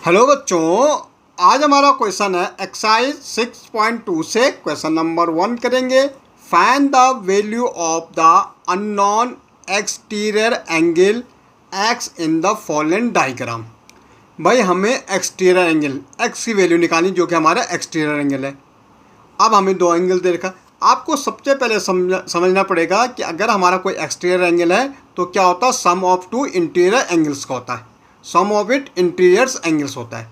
Hello बच्चों, आज हमारा क्वेश्चन है एक्सरसाइज 6.2 से क्वेश्चन नंबर 1 करेंगे। Find the value of the unknown exterior angle x in the following diagram. भाई हमें एक्सटीरियर एंगल एक्स की वैल्यू निकालनी जो कि हमारा एक्सटीरियर एंगल है। अब हमें दो एंगल दे रखा। आपको सबसे पहले समझना पड़ेगा कि अगर हमारा कोई एक्सटीरियर एंगल है तो क्या होता है, sum of to interior angles का होता है, sum of it interiors angles होता है।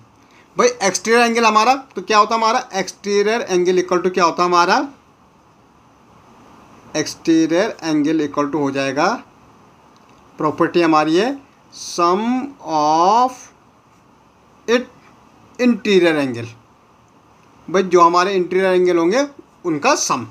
भाई एक्सटीरियर एंगल हमारा तो क्या होता है, हमारा एक्सटीरियर एंगल इक्वल टू क्या होता है, हमारा एक्सटीरियर एंगल इक्वल टू हो जाएगा, प्रॉपर्टी हमारी है sum of it interior angle. भाई जो हमारे इंटीरियर एंगल होंगे उनका सम।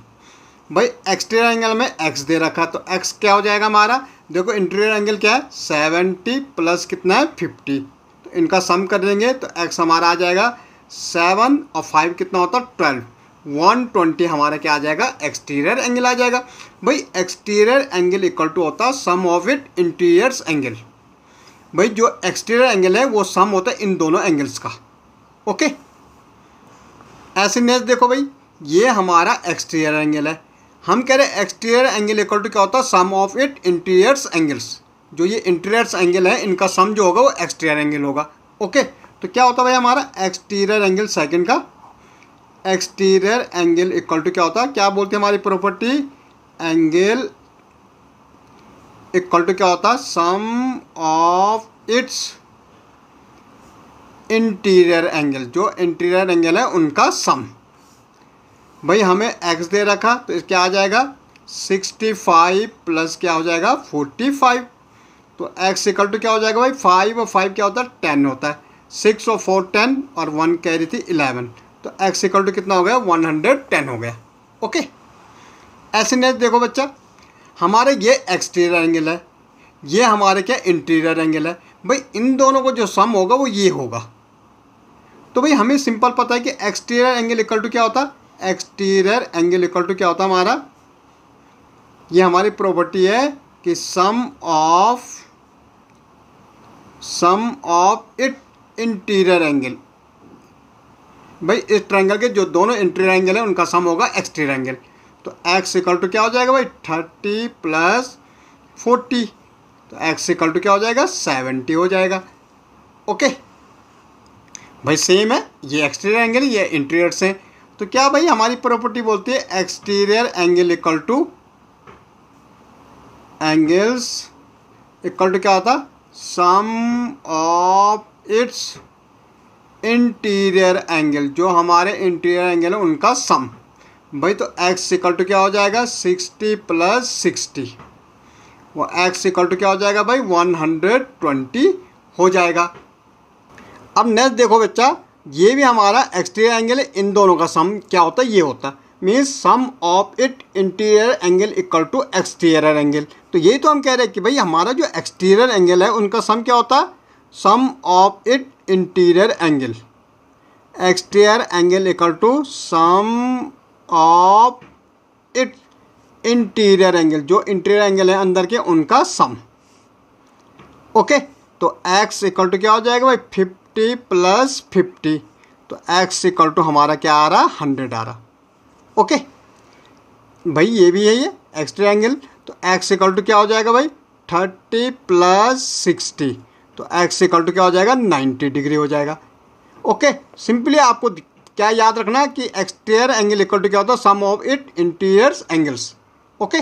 भाई एक्सटीरियर एंगल में एक्स दे रखा तो एक्स क्या हो जाएगा हमारा, देखो इंटीरियर एंगल क्या है 70 प्लस कितना है 50, तो इनका सम कर देंगे तो एक्स हमारा आ जाएगा 7 और 5 कितना होता है 12, 120 हमारा क्या आ जाएगा एक्सटीरियर एंगल आ जाएगा। भाई एक्सटीरियर एंगल इक्वल टू होता है sum of it interiors angle. भाई जो एक्सटीरियर एंगल है वो सम होता है इन दोनों एंगल्स का। ओके, ऐसे नेक्स्ट देखो भाई ये हमारा एक्सटीरियर एंगल है, हम कह रहे हैं एक्सटीरियर एंगल इक्वल टू क्या होता है sum of it interiors angles. जो ये इंटीरियर्स एंगल है इनका सम जो होगा वो एक्सटीरियर एंगल होगा। ओके, तो क्या होता है भाई हमारा एक्सटीरियर एंगल सेकंड का, एक्सटीरियर एंगल इक्वल टू क्या होता है, क्या बोलते हैं हमारी प्रॉपर्टी, एंगल इक्वल टू क्या होता है sum of its interior angle, जो इंटीरियर एंगल है उनका सम। भाई हमें x दे रखा तो इसके आ जाएगा 65 प्लस क्या हो जाएगा 45, तो x इक्वल टू क्या हो जाएगा भाई 5 और 5 क्या होता है 10 होता है, 6 और 4 10 और 1 कैरी थी 11, तो x इक्वल टू कितना हो गया 110 हो गया। ओके, ऐसे नहीं देखो बच्चा हमारे ये एक्सटीरियर एंगल है, ये हमारे क्या इंटीरियर एंगल है। भाई इन दोनों को जो सम होगा वो ये होगा। तो भाई हमें सिंपल पता है कि एक्सटीरियर एंगल इक्वल टू क्या होता है, एक्सटीरियर एंगल इक्वल टू क्या होता है हमारा, ये हमारी प्रॉपर्टी है कि सम ऑफ इट इंटीरियर एंगल। भाई इस ट्रायंगल के जो दोनों इंटीरियर एंगल है उनका सम होगा एक्सटीरियर एंगल। तो x इक्वल टू क्या हो जाएगा भाई 30 प्लस 40, तो x इक्वल टू क्या हो जाएगा 70 हो जाएगा। ओके भाई सेम है, ये एक्सटीरियर एंगल ये इंटीरियर से, तो क्या भाई हमारी प्रॉपर्टी बोलती है exterior angle equal to angles equal to क्या होता sum of its interior angle, जो हमारे इंटीरियर एंगल है उनका सम। भाई तो x इक्वल टू क्या हो जाएगा 60 प्लस 60, वो x इक्वल टू क्या हो जाएगा भाई 120 हो जाएगा। अब नेक्स्ट देखो बच्चा ये भी हमारा एक्सटीरियर एंगल है, इन दोनों का सम क्या होता है ये होता है, means sum of it interior angle equal to exterior angle. तो यही तो हम कह रहे हैं कि भाई हमारा जो एक्सटीरियर एंगल है उनका सम क्या होता है sum of it interior angle, exterior angle equal to sum of it interior angle, जो इंटीरियर एंगल है अंदर के उनका सम। ओके, तो x इक्वल टू क्या हो जाएगा भाई 50 प्लस 50, तो x इक्वल टू हमारा क्या आ रहा 100 आ रहा। ओके भाई ये भी है ये एक्सटीरियर एंगल, तो x इक्वल टू क्या हो जाएगा भाई 30 प्लस 60, तो x इक्वल टू क्या हो जाएगा 90 डिग्री हो जाएगा। ओके, सिंपली आपको क्या याद रखना है कि एक्सटीरियर एंगल इक्वल टू क्या होता है sum of it interiors angles. Okay.